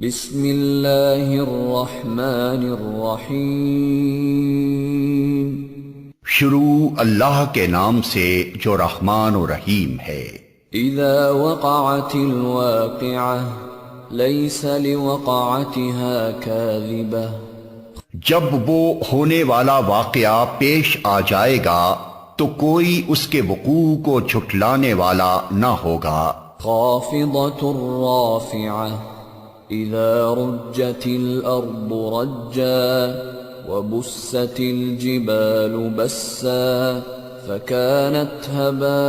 بسم اللہ الرحمن الرحیم۔ شروع اللہ کے نام سے جو رحمان و رحیم ہے۔ اذا وقعت الواقعہ لیس لوقعتها کاذبہ، جب وہ ہونے والا واقعہ پیش آ جائے گا تو کوئی اس کے وقوع کو جھٹلانے والا نہ ہوگا۔ خافضۃ رافعہ اذا رجت الارض رجا وبست الجبال بسا فكانت هباء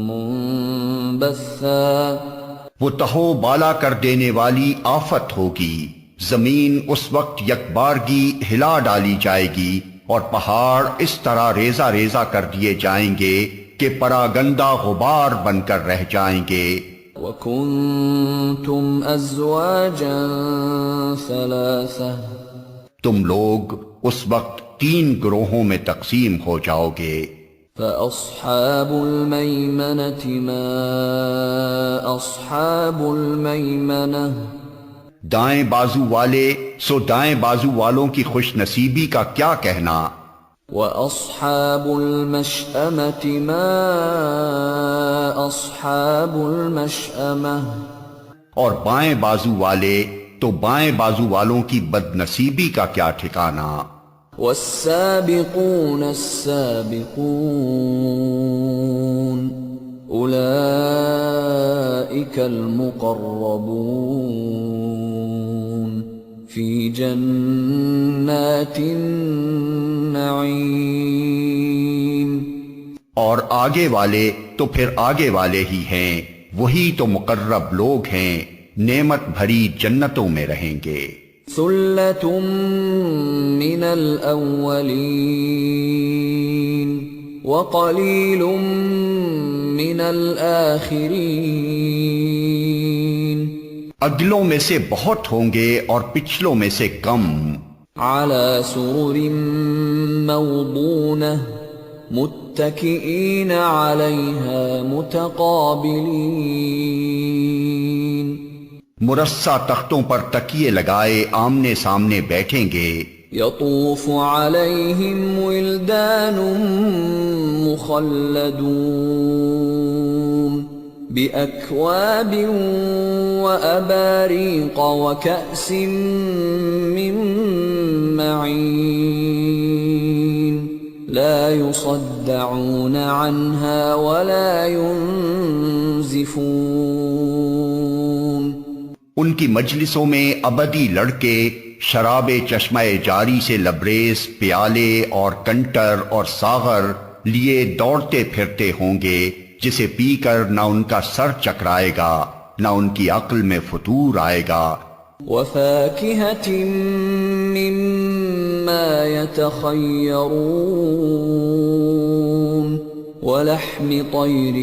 منبثا، وہ تہو بالا کر دینے والی آفت ہوگی، زمین اس وقت یکبارگی ہلا ڈالی جائے گی اور پہاڑ اس طرح ریزہ ریزہ کر دیے جائیں گے کہ پراگندہ غبار بن کر رہ جائیں گے۔ وَكُنْتُمْ أَزْوَاجًا ثَلَاثَةً، تم لوگ اس وقت 3 گروہوں میں تقسیم ہو جاؤ گے۔ فَأَصْحَابُ الْمَيْمَنَةِ مَا أَصْحَابُ الْمَيْمَنَةِ، دائیں بازو والے سو دائیں بازو والوں کی خوش نصیبی کا کیا کہنا۔ وَأَصْحَابُ الْمَشْأَمَةِ مَا أَصْحَابُ الْمَشْأَمَةِ، اور بائیں بازو والے تو بائیں بازو والوں کی بد نصیبی کا کیا ٹھکانہ۔ وَالسَّابِقُونَ السَّابِقُونَ أُولَئِكَ الْمُقَرَّبُونَ فِي جَنَّاتِ النَّعِيمِ، اور آگے والے تو پھر آگے والے ہی ہیں، وہی تو مقرب لوگ ہیں، نعمت بھری جنتوں میں رہیں گے۔ ثُلَّةٌ مِّنَ الْأَوَّلِينَ وَقَلِيلٌ مِّنَ الْآخِرِينَ، اگلوں میں سے بہت ہوں گے اور پچھلوں میں سے کم۔ عَلَى سُرُرٍ مَّوْضُونَةٍ مُتَّكِئِينَ عَلَيْهَا مُتَقَابِلِينَ، مرصع تختوں پر تکیے لگائے آمنے سامنے بیٹھیں گے۔ يطوف عليهم ولدان مخلدون بأكواب وأباريق وكأس من معين لا يصدعون عنها ولا ينزفون، ان کی مجلسوں میں ابدی لڑکے شراب چشمہ جاری سے لبریز پیالے اور کنٹر اور ساغر لیے دوڑتے پھرتے ہوں گے، جسے پی کر نہ ان کا سر چکرائے گا نہ ان کی عقل میں فتور آئے گا۔ وَفَاكِهَةٍ مِّمَّا يَتَخَيَّرُونَ وَلَحْمِ طَيْرٍ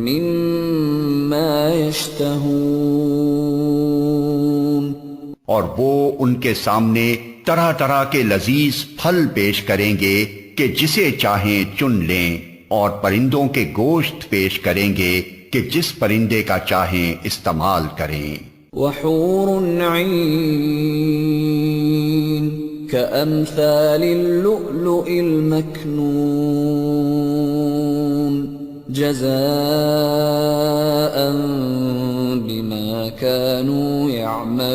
مِّمَّا يَشْتَهُونَ، اور وہ ان کے سامنے طرح طرح کے لذیذ پھل پیش کریں گے کہ جسے چاہیں چن لیں، اور پرندوں کے گوشت پیش کریں گے کہ جس پرندے کا چاہیں استعمال کریں۔ وحور عین كأمثال اللؤلؤ المكنون جزاء بما كانوا يعملون،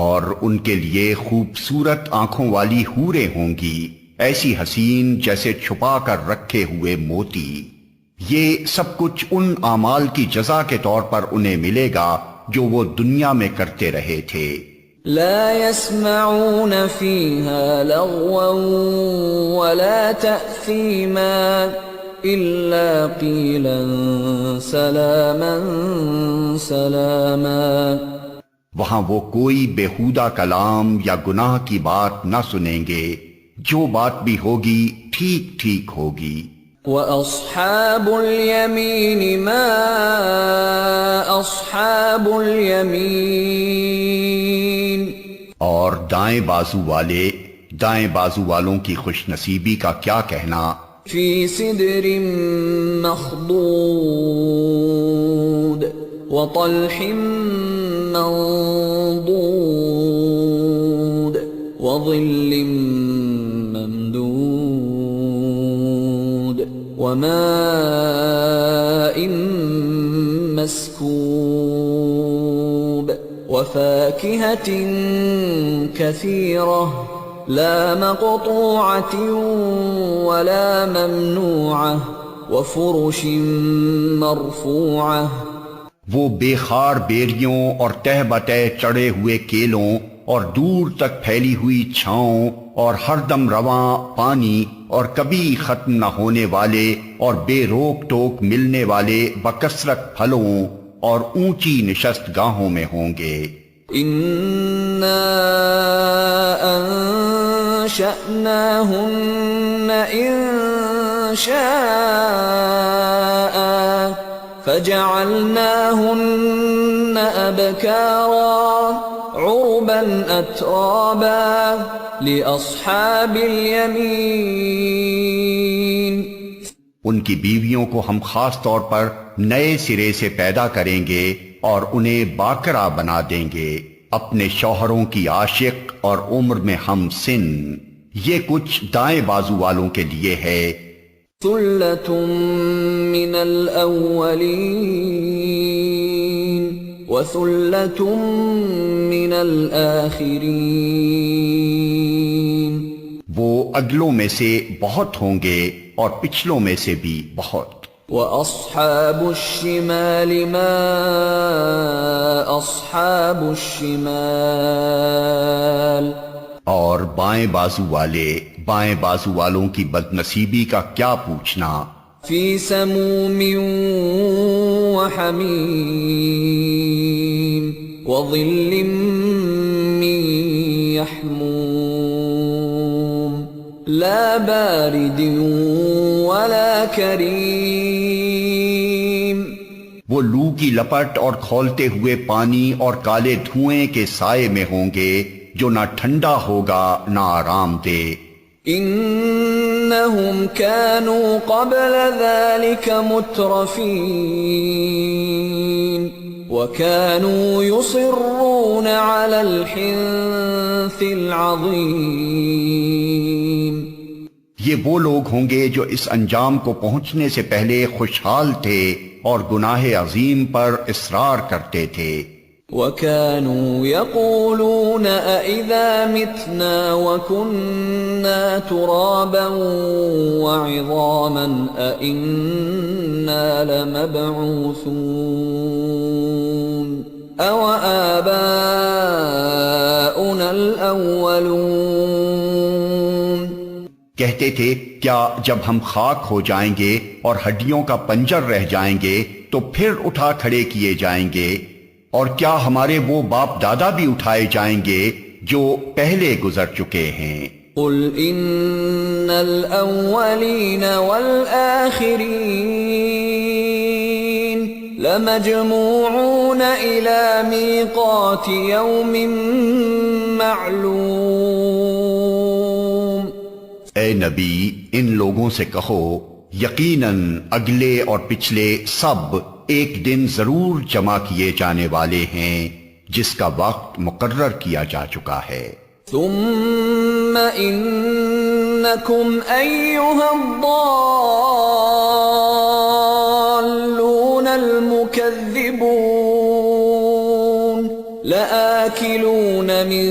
اور ان کے لیے خوبصورت آنکھوں والی حوریں ہوں گی، ایسی حسین جیسے چھپا کر رکھے ہوئے موتی۔ یہ سب کچھ ان اعمال کی جزا کے طور پر انہیں ملے گا جو وہ دنیا میں کرتے رہے تھے۔ لا يسمعون فيها لغوا ولا تأثيما إلا قيلا سلاما سلاما، وہاں وہ کوئی بےہودہ کلام یا گناہ کی بات نہ سنیں گے، جو بات بھی ہوگی ٹھیک ٹھیک ہوگی۔ وَأَصْحَابُ الْيَمِينِ مَا أَصْحَابُ الْيَمِينِ، اور دائیں بازو والے دائیں بازو والوں کی خوش نصیبی کا کیا کہنا۔ في سدر مخضود وطلح منضود وظل ممدود وماء مسكوب وفاكهة كثيرة لا مقطوعة ولا ممنوعة وفرش مرفوعة. وہ بے خار بیریوں اور تہ بتہ چڑھے ہوئے کیلوں اور دور تک پھیلی ہوئی چھاؤں اور ہر دم رواں پانی اور کبھی ختم نہ ہونے والے اور بے روک ٹوک ملنے والے بکثرت پھلوں اور اونچی نشست گاہوں میں ہوں گے. إنا أنشأناهن إنشاء فجعلناهن أبكارا عربا أترابا لأصحاب اليمين. ان کی بیویوں کو ہم خاص طور پر نئے سرے سے پیدا کریں گے اور انہیں باکرا بنا دیں گے اپنے شوہروں کی عاشق اور عمر میں ہم سن. یہ کچھ دائیں بازو والوں کے لیے ہے. ثلة من الأولين وثلة من الآخرين. وہ اگلوں میں سے بہت ہوں گے اور پچھلوں میں سے بھی بہت. وَأَصْحَابُ الشِّمَالِ مَا أَصْحَابُ الشِّمَالِ. اور بائیں بازو والوں کی بدنصیبی کا کیا پوچھنا. فِي سَمُومٍ وَحَمِيمٍ وَظِلٍّ مِّن يَحْمُومٍ لَا بَارِدٍ وَلَا كَرِيمٍ. وہ لو کی لپٹ اور کھولتے ہوئے پانی اور کالے دھوئیں کے سائے میں ہوں گے جو نہ ٹھنڈا ہوگا نہ آرام دے. انہم كانوا قبل ذلك مترفین وكانوا يصرون على الحنث العظیم. یہ وہ لوگ ہوں گے جو اس انجام کو پہنچنے سے پہلے خوشحال تھے اور گناہ عظیم پر اصرار کرتے تھے. وَكَانُوا يَقُولُونَ أَإِذَا مِتْنَا وَكُنَّا تُرَابًا وَعِظَامًا أَإِنَّا لَمَبْعُوثُونَ أَوَآبَاؤُنَا الْأَوَّلُونَ. کہتے تھے کیا جب ہم خاک ہو جائیں گے اور ہڈیوں کا پنجر رہ جائیں گے تو پھر اٹھا کھڑے کیے جائیں گے، اور کیا ہمارے وہ باپ دادا بھی اٹھائے جائیں گے جو پہلے گزر چکے ہیں. قل ان الاولین والآخرین لمجموعون الى میقات یوم معلوم. اے نبی ان لوگوں سے کہو یقیناً اگلے اور پچھلے سب ایک دن ضرور جمع کیے جانے والے ہیں جس کا وقت مقرر کیا جا چکا ہے. ثم انکم ایھا الضالون المکذبون لآکلون من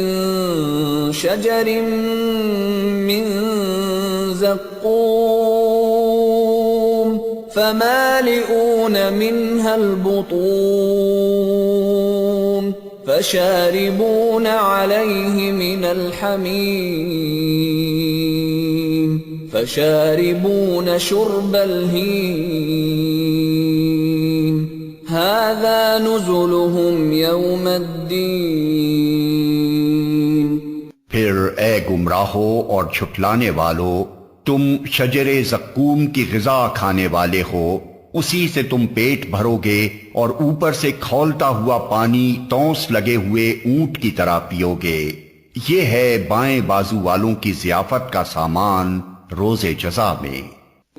شجر من زقوم فمالئون منها البطون فشاربون عليه من الحميم فشاربون شرب الهيم هذا نزلهم يوم الدين. پھر اے گمراہو اور جھٹلانے والو، تم شجر زقوم کی غذا کھانے والے ہو، اسی سے تم پیٹ بھرو گے اور اوپر سے کھولتا ہوا پانی تونس لگے ہوئے اونٹ کی طرح پیو گے. یہ ہے بائیں بازو والوں کی ضیافت کا سامان روز جزا میں.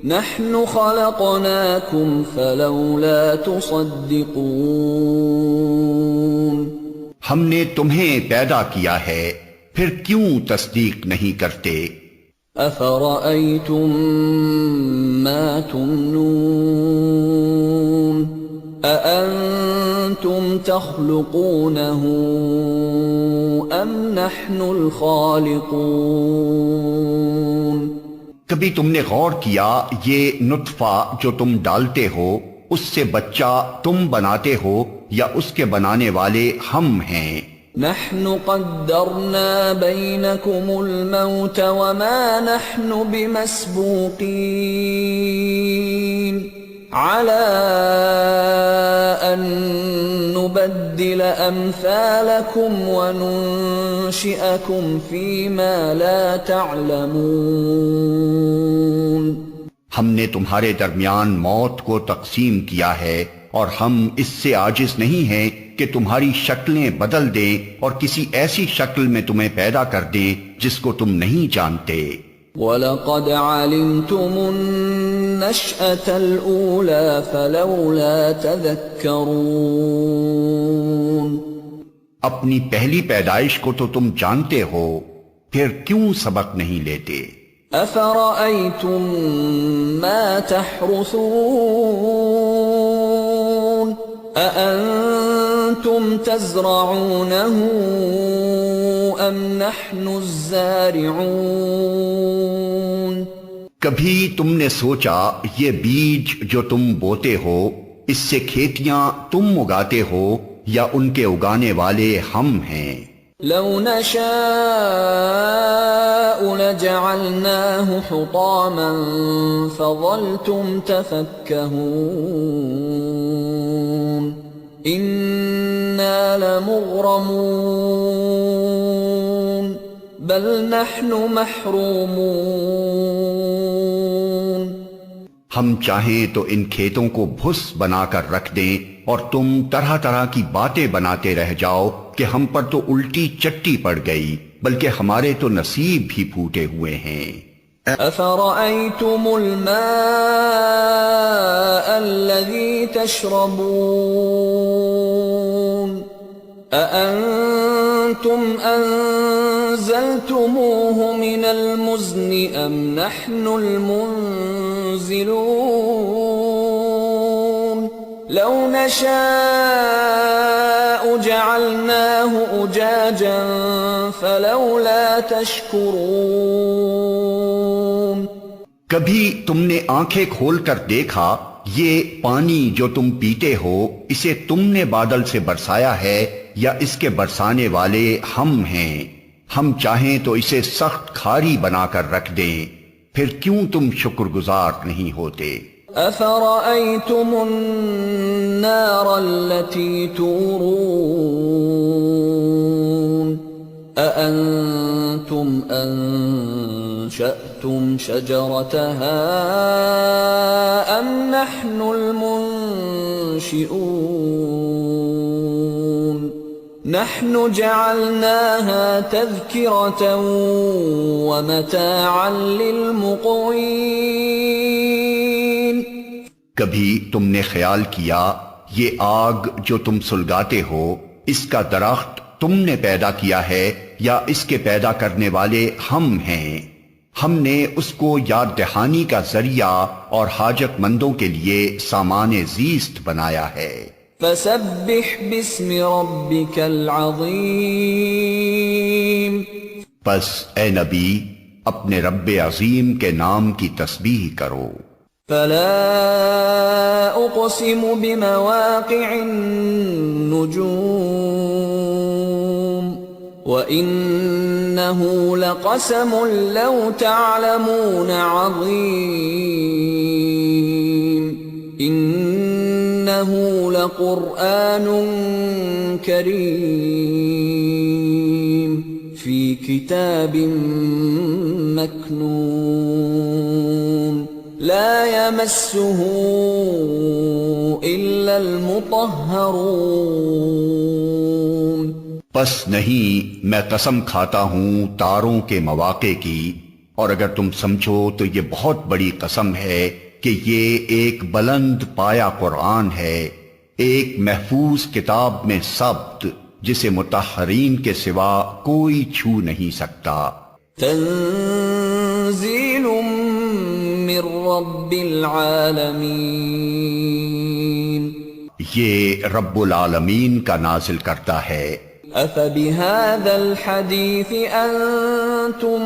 نحن خلقناكم فلولا تصدقون ہم نے تمہیں پیدا کیا ہے پھر کیوں تصدیق نہیں کرتے؟ أفرأيتم ما تمنون أأنتم تخلقونه أم نحن الخالقون کبھی تم نے غور کیا یہ نطفہ جو تم ڈالتے ہو اس سے بچہ تم بناتے ہو یا اس کے بنانے والے ہم ہیں؟ نحن قدرنا بينكم الموت وما نحن بمسبوقين على أن نبدل أمثالكم وننشئكم فيما لا تعلمون ہم نے تمہارے درمیان موت کو تقسیم کیا ہے اور ہم اس سے عاجز نہیں ہیں کہ تمہاری شکلیں بدل دیں اور کسی ایسی شکل میں تمہیں پیدا کر دیں جس کو تم نہیں جانتے۔ وَلَقَدْ عَلِمْتُمُ النَّشْأَةَ الْأُولَى فَلَوْلَا تَذَكَّرُونَ اپنی پہلی پیدائش کو تو تم جانتے ہو پھر کیوں سبق نہیں لیتے؟ أَفَرَأَيْتُم مَّا تَحْرُثُونَ أَأَنتُمْ تَزْرَعُونَهُ أَمْ نَحْنُ الزَّارِعُونَ کبھی تم نے سوچا یہ بیج جو تم بوتے ہو اس سے کھیتیاں تم اگاتے ہو یا ان کے اگانے والے ہم ہیں؟ لو نشاء لجعلناه حطاما فظلتم تفكهون إنا لمغرمون بل نحن محرومون ہم چاہیں تو ان کھیتوں کو بھس بنا کر رکھ دیں اور تم طرح طرح کی باتیں بناتے رہ جاؤ کہ ہم پر تو الٹی چٹی پڑ گئی بلکہ ہمارے تو نصیب بھی پھوٹے ہوئے ہیں۔ أفرأيتم الماء الذي تشربون أأنتم أنزلتموه من المزن أم نحن المنزلون لو نشاء جعلناه أجاجا فلولا تشكرون کبھی تم نے آنکھیں کھول کر دیکھا یہ پانی جو تم پیتے ہو اسے تم نے بادل سے برسایا ہے یا اس کے برسانے والے ہم ہیں؟ ہم چاہیں تو اسے سخت کھاری بنا کر رکھ دیں پھر کیوں تم شکر گزار نہیں ہوتے؟ أفرأيتم النار التي تورون أأنتم أنشأتم شجرتها أم نحن المنشئون نحن جعلناها تذكرة ومتاعا للمقوين کبھی تم نے خیال کیا یہ آگ جو تم سلگاتے ہو اس کا درخت تم نے پیدا کیا ہے یا اس کے پیدا کرنے والے ہم ہیں؟ ہم نے اس کو یاد دہانی کا ذریعہ اور حاجت مندوں کے لیے سامان زیست بنایا ہے۔ فسبح باسم ربك العظیم پس اے نبی اپنے رب عظیم کے نام کی تسبیح کرو۔ فلا اقسم بمواقع النجوم وإنه لقسم لو تعلمون عظيم إنه لقرآن كريم في كتاب مكنون لا يمسه إلا المطهرون پس نہیں میں قسم کھاتا ہوں تاروں کے مواقع کی اور اگر تم سمجھو تو یہ بہت بڑی قسم ہے کہ یہ ایک بلند پایا قرآن ہے، ایک محفوظ کتاب میں ثبت، جسے مطہرین کے سوا کوئی چھو نہیں سکتا۔ تنزیل من رب العالمین، یہ رب العالمین کا نازل کرتا ہے۔ افبهذا الحديث انتم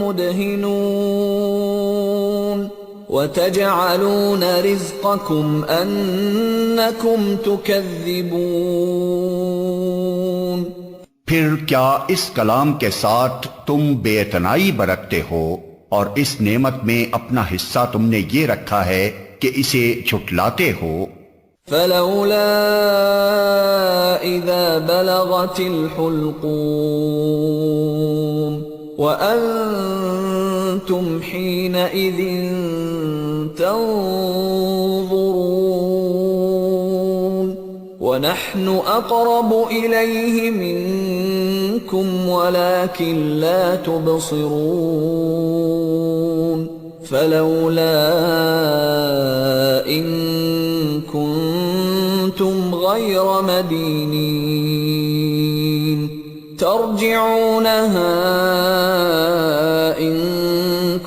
مدهنون وتجعلون رزقكم انكم تكذبون، پھر کیا اس کلام کے ساتھ تم بے اعتنائی برتتے ہو اور اس نعمت میں اپنا حصہ تم نے یہ رکھا ہے کہ اسے جھٹلاتے ہو؟ فلولا اذا بلغت الحلقوم وانتم حينئذ تنظرون ونحن اقرب اليه منكم ولكن لا تبصرون، فلولا ان كنتم غير مدينين ترجعونها ان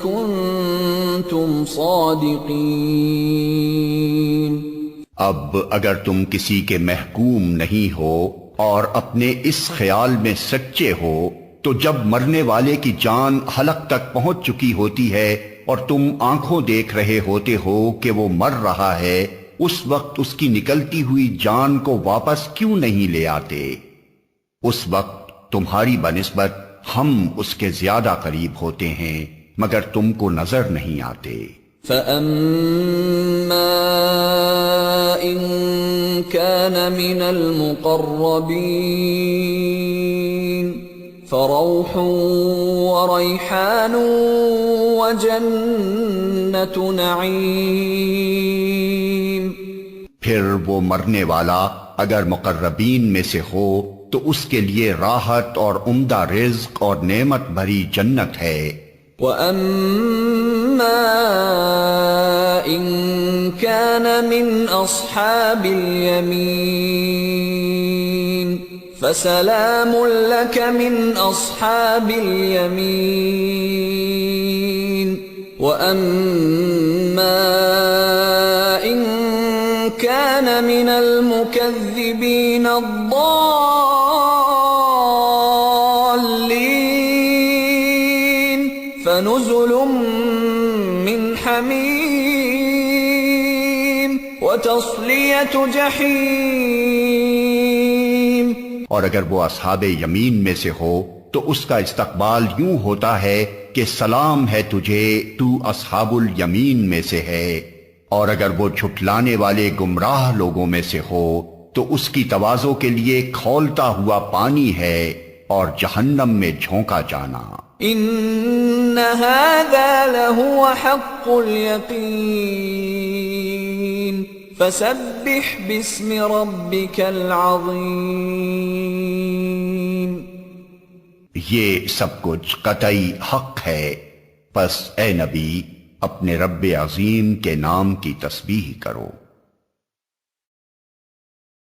كنتم صادقين۔ اب اگر تم کسی کے محکوم نہیں ہو اور اپنے اس خیال میں سچے ہو تو جب مرنے والے کی جان حلق تک پہنچ چکی ہوتی ہے اور تم آنکھوں دیکھ رہے ہوتے ہو کہ وہ مر رہا ہے، اس وقت اس کی نکلتی ہوئی جان کو واپس کیوں نہیں لے آتے؟ اس وقت تمہاری بنسبت ہم اس کے زیادہ قریب ہوتے ہیں مگر تم کو نظر نہیں آتے۔ فَأَمَّا إِن كَانَ مِنَ الْمُقَرَّبِينَ فَرَوْحٌ وَرَيْحَانٌ وَجَنَّةُ نَعِيمٍ، پھر وہ مرنے والا اگر مقربین میں سے ہو تو اس کے لیے راحت اور عمدہ رزق اور نعمت بھری جنت ہے۔ وَأَمَّا إِن كَانَ مِنْ أَصْحَابِ الْيَمِينِ فَسَلَامٌ لَكَ مِنْ أَصْحَابِ الْيَمِينِ، وَأَمَّا إِن كَانَ مِنَ الْمُكَذِّبِينَ الضَّالِّينَ فَنُزُلٌ مِّنْ حَمِيمٍ وَتَصْلِيَةُ جَحِيمٍ۔ اور اگر وہ اصحاب یمین میں سے ہو تو اس کا استقبال یوں ہوتا ہے کہ سلام ہے تجھے، تو اصحاب الیمین میں سے ہے، اور اگر وہ جھٹلانے والے گمراہ لوگوں میں سے ہو تو اس کی تواضع کے لیے کھولتا ہوا پانی ہے اور جہنم میں جھونکا جانا۔ ان هذا لهو حق اليقین فسبح باسم ربك العظیم۔ یہ سب کچھ قطعی حق ہے، پس اے نبی اپنے رب عظیم کے نام کی تسبیح کرو۔